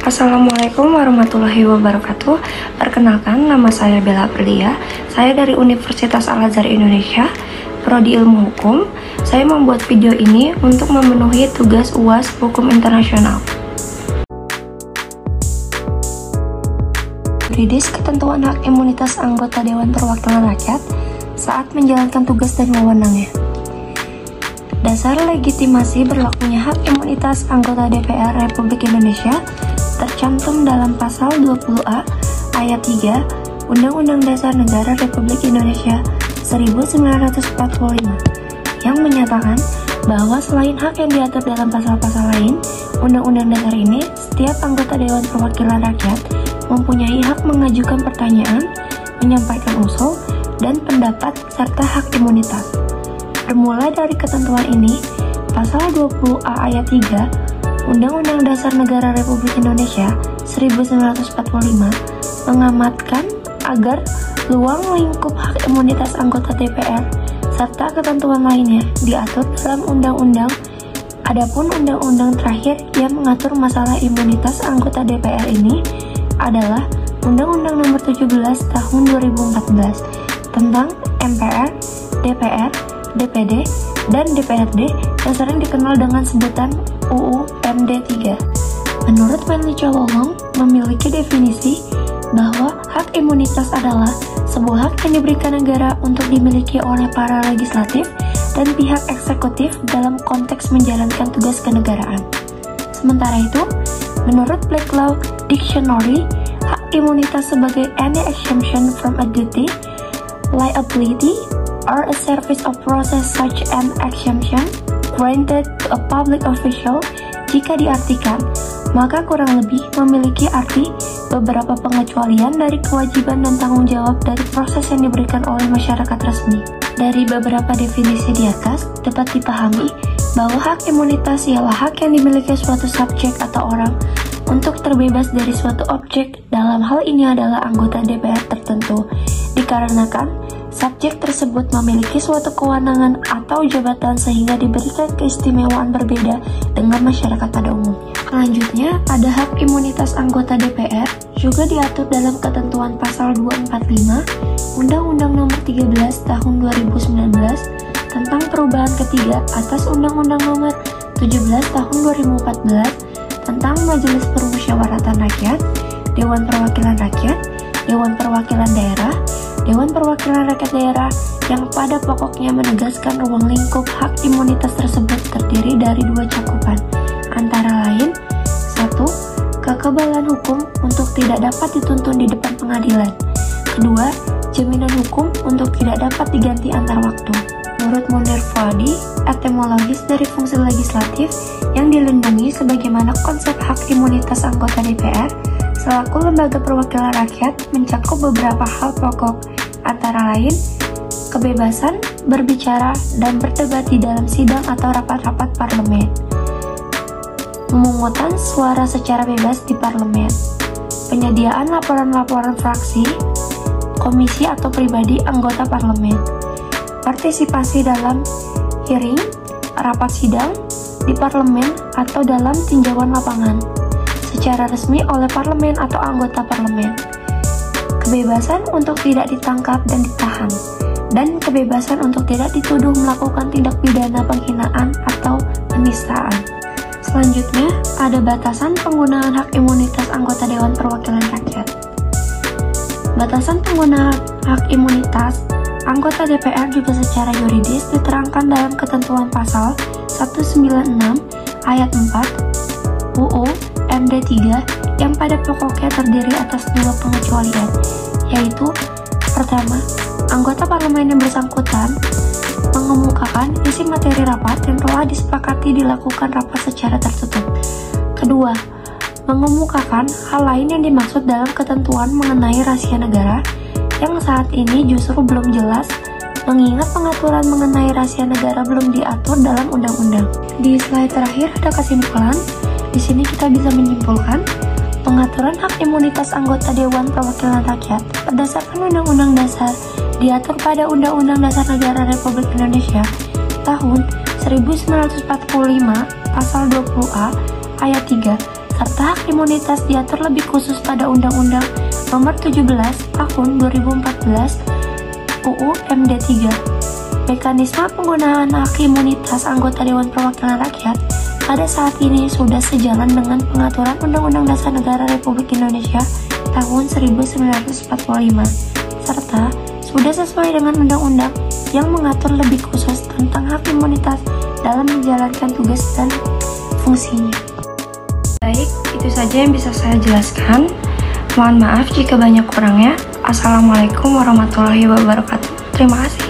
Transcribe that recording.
Assalamualaikum warahmatullahi wabarakatuh. Perkenalkan, nama saya Bella Perlia. Saya dari Universitas Al-Azhar Indonesia, Prodi Ilmu Hukum. Saya membuat video ini untuk memenuhi tugas UAS Hukum Internasional. Yuridis ketentuan hak imunitas anggota Dewan Perwakilan Rakyat saat menjalankan tugas dan wewenangnya. Dasar legitimasi berlakunya hak imunitas anggota DPR Republik Indonesia tercantum dalam pasal 20A ayat 3 Undang-Undang Dasar Negara Republik Indonesia 1945 yang menyatakan bahwa selain hak yang diatur dalam pasal-pasal lain Undang-Undang Dasar ini, setiap anggota Dewan Perwakilan Rakyat mempunyai hak mengajukan pertanyaan, menyampaikan usul, dan pendapat serta hak imunitas. Bermula dari ketentuan ini, pasal 20A ayat 3 Undang-Undang Dasar Negara Republik Indonesia 1945 mengamatkan agar luang lingkup hak imunitas anggota DPR serta ketentuan lainnya diatur dalam undang-undang. Adapun undang-undang terakhir yang mengatur masalah imunitas anggota DPR ini adalah Undang-Undang Nomor 17 Tahun 2014 tentang MPR, DPR, DPD, dan DPRD yang sering dikenal dengan sebutan UU MD 3. Menurut Menli Cololong memiliki definisi bahwa hak imunitas adalah sebuah hak yang diberikan negara untuk dimiliki oleh para legislatif dan pihak eksekutif dalam konteks menjalankan tugas kenegaraan. Sementara itu, menurut Black Law Dictionary, hak imunitas sebagai any exemption from a duty, liability, or a service of process such an exemption granted to a public official. Jika diartikan, maka kurang lebih memiliki arti beberapa pengecualian dari kewajiban dan tanggung jawab dari proses yang diberikan oleh masyarakat resmi. Dari beberapa definisi di atas, dapat dipahami bahwa hak imunitas ialah hak yang dimiliki suatu subjek atau orang untuk terbebas dari suatu objek, dalam hal ini adalah anggota DPR tertentu, dikarenakan subjek tersebut memiliki suatu kewenangan atau jabatan sehingga diberikan keistimewaan berbeda dengan masyarakat pada umumnya. Selanjutnya, ada hak imunitas anggota DPR, juga diatur dalam ketentuan pasal 245 Undang-Undang Nomor 13 Tahun 2019 tentang perubahan ketiga atas Undang-Undang Nomor 17 Tahun 2014 tentang Majelis Permusyawaratan Rakyat, Dewan Perwakilan Rakyat, Dewan Perwakilan Daerah, Dewan Perwakilan Rakyat Daerah yang pada pokoknya menegaskan ruang lingkup hak imunitas tersebut terdiri dari dua cakupan, antara lain 1. Kekebalan hukum untuk tidak dapat dituntun di depan pengadilan. Kedua, jaminan hukum untuk tidak dapat diganti antar waktu. Menurut Munir Fuadi, etimologis dari fungsi legislatif yang dilindungi sebagaimana konsep hak imunitas anggota DPR selaku lembaga perwakilan rakyat mencakup beberapa hal pokok, antara lain kebebasan berbicara dan berdebat di dalam sidang atau rapat-rapat parlemen, pemungutan suara secara bebas di parlemen, penyediaan laporan-laporan fraksi, komisi atau pribadi anggota parlemen, partisipasi dalam hearing, rapat sidang di parlemen atau dalam tinjauan lapangan secara resmi oleh parlemen atau anggota parlemen, kebebasan untuk tidak ditangkap dan ditahan, dan kebebasan untuk tidak dituduh melakukan tindak pidana penghinaan atau penistaan. Selanjutnya, ada batasan penggunaan hak imunitas anggota Dewan Perwakilan Rakyat. Batasan penggunaan hak imunitas anggota DPR juga secara yuridis diterangkan dalam ketentuan pasal 196 ayat 4 UU MD 3 yang pada pokoknya terdiri atas dua pengecualian, yaitu pertama, anggota parlemen yang bersangkutan mengemukakan isi materi rapat yang telah disepakati dilakukan rapat secara tertutup. Kedua, mengemukakan hal lain yang dimaksud dalam ketentuan mengenai rahasia negara yang saat ini justru belum jelas, mengingat pengaturan mengenai rahasia negara belum diatur dalam undang-undang. Di slide terakhir ada kesimpulan. Di sini kita bisa menyimpulkan pengaturan hak imunitas anggota Dewan Perwakilan Rakyat berdasarkan Undang-Undang Dasar diatur pada Undang-Undang Dasar Negara Republik Indonesia tahun 1945 pasal 20A ayat 3 serta hak imunitas diatur lebih khusus pada Undang-Undang Nomor 17 Tahun 2014 UU MD 3. Mekanisme penggunaan hak imunitas anggota Dewan Perwakilan Rakyat pada saat ini sudah sejalan dengan pengaturan Undang-Undang Dasar Negara Republik Indonesia tahun 1945, serta sudah sesuai dengan undang-undang yang mengatur lebih khusus tentang hak imunitas dalam menjalankan tugas dan fungsinya. Baik, itu saja yang bisa saya jelaskan. Mohon maaf jika banyak kurangnya. Assalamualaikum warahmatullahi wabarakatuh. Terima kasih.